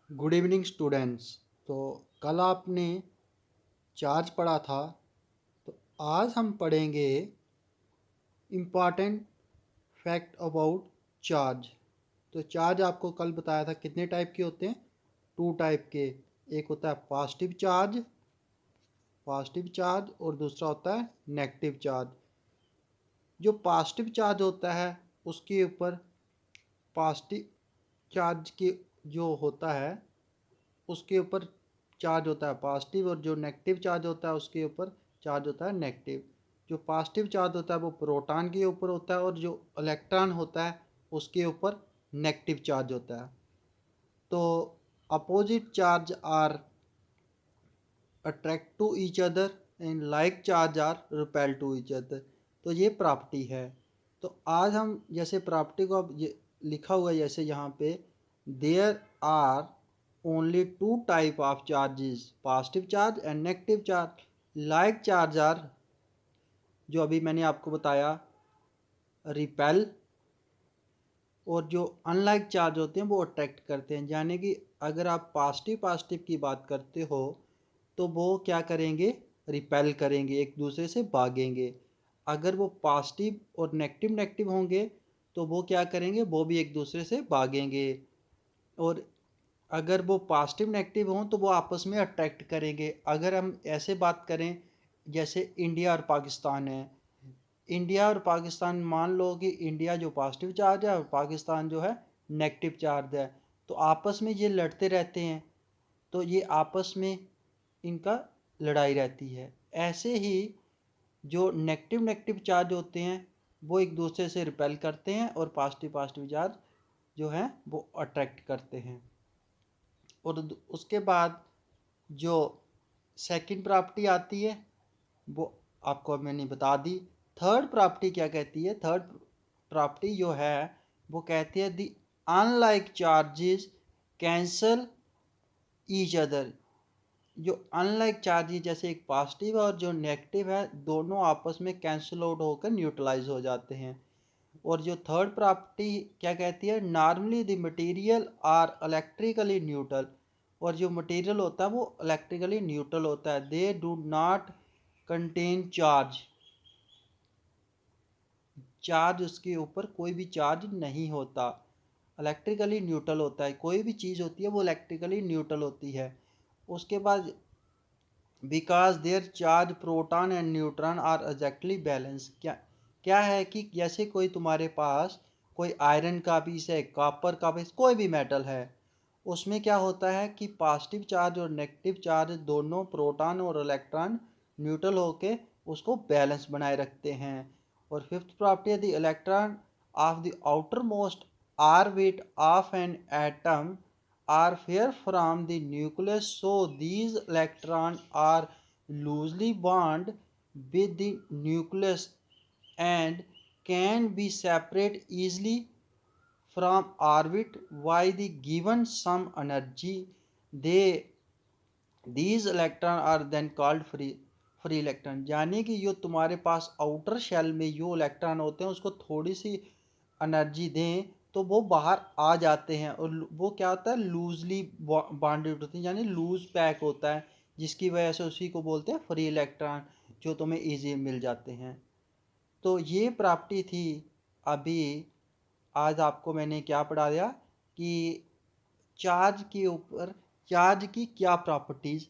Good evening students. तो कल आपने चार्ज पढ़ा था, तो आज हम पढ़ेंगे इम्पॉर्टेंट फैक्ट अबाउट चार्ज। तो चार्ज आपको कल बताया था कितने टाइप के होते हैं, टू टाइप के। एक होता है पॉजिटिव चार्ज और दूसरा होता है नेगेटिव चार्ज। जो पॉजिटिव चार्ज होता है उसके ऊपर पॉजिटिव चार्ज के जो होता है उसके ऊपर चार्ज होता है पॉजिटिव, और जो नेगेटिव चार्ज होता है उसके ऊपर चार्ज होता है नेगेटिव। जो पॉजिटिव चार्ज होता है वो प्रोटॉन के ऊपर होता है, और जो इलेक्ट्रॉन होता है उसके ऊपर नेगेटिव चार्ज होता है। तो opposite charge are attract to each other and like charge are repel to each other. तो ये प्रॉपर्टी है। तो आज हम जैसे प्रॉपर्टी को अब ये लिखा हुआ है जैसे यहाँ पे, there are only two type of charges, positive charge and negative charge. Like charge are, जो अभी मैंने आपको बताया, रिपेल, और जो अनलाइक चार्ज होते हैं वो अट्रैक्ट करते हैं। यानी कि अगर आप पॉजिटिव की बात करते हो तो वो क्या करेंगे, रिपेल करेंगे, एक दूसरे से भागेंगे। अगर वो पॉजिटिव और नेगेटिव होंगे तो वो क्या करेंगे, वो भी एक दूसरे से भागेंगे। और अगर वो पॉजिटिव नेगेटिव हों तो वो आपस में अट्रैक्ट करेंगे। अगर हम ऐसे बात करें जैसे इंडिया और पाकिस्तान है, इंडिया और पाकिस्तान, मान लो कि इंडिया जो पॉजिटिव चार्ज है और पाकिस्तान जो है नेगेटिव चार्ज है, तो आपस में ये लड़ते रहते हैं। तो ये आपस में इनका लड़ाई रहती है। ऐसे ही जो नेगेटिव चार्ज होते हैं वो एक दूसरे से रिपेल करते हैं, और पॉजिटिव चार्ज जो है वो अट्रैक्ट करते हैं। और उसके बाद जो सेकंड प्रॉपर्टी आती है वो आपको अब मैंने बता दी। थर्ड प्रॉपर्टी क्या कहती है, थर्ड प्रॉपर्टी जो है वो कहती है the unlike charges cancel each other. जो अनलाइक चार्जेस जैसे एक पॉजिटिव और जो नेगेटिव है दोनों आपस में कैंसिल आउट होकर न्यूट्रलाइज हो जाते हैं। और जो थर्ड प्रॉपर्टी क्या कहती है, normally the material are electrically neutral. और जो मटेरियल होता है वो इलेक्ट्रिकली न्यूट्रल होता है, they do not contain charge. Charge उसके ऊपर कोई भी चार्ज नहीं होता, इलेक्ट्रिकली न्यूट्रल होता है। कोई भी चीज़ होती है वो इलेक्ट्रिकली न्यूट्रल होती है। उसके बाद because their charge proton and neutron are exactly balance. क्या क्या है कि जैसे कोई तुम्हारे पास कोई आयरन का पीस है, कॉपर का पीस, कोई भी मेटल है, उसमें क्या होता है कि पॉजिटिव चार्ज और नेगेटिव चार्ज दोनों, प्रोटॉन और इलेक्ट्रॉन, न्यूट्रल होके उसको बैलेंस बनाए रखते हैं। और फिफ्थ प्रॉपर्टी है the electron of the outer most orbit of an atom are far from the nucleus, so these electrons are loosely bound with the nucleus and can be separated easily from orbit by the given some energy. they these electrons are then called free electron. यानी कि जो तुम्हारे पास outer shell में जो electron होते हैं उसको थोड़ी सी एनर्जी दें तो वो बाहर आ जाते हैं, और वो क्या होता है, लूजली बॉन्डेड होते हैं, यानी लूज पैक होता है, जिसकी वजह से उसी को बोलते हैं फ्री इलेक्ट्रॉन, जो तुम्हें इजी मिल जाते हैं। तो ये प्रॉपर्टी थी। अभी आज आपको मैंने क्या पढ़ा दिया कि चार्ज के ऊपर, चार्ज की क्या प्रॉपर्टीज़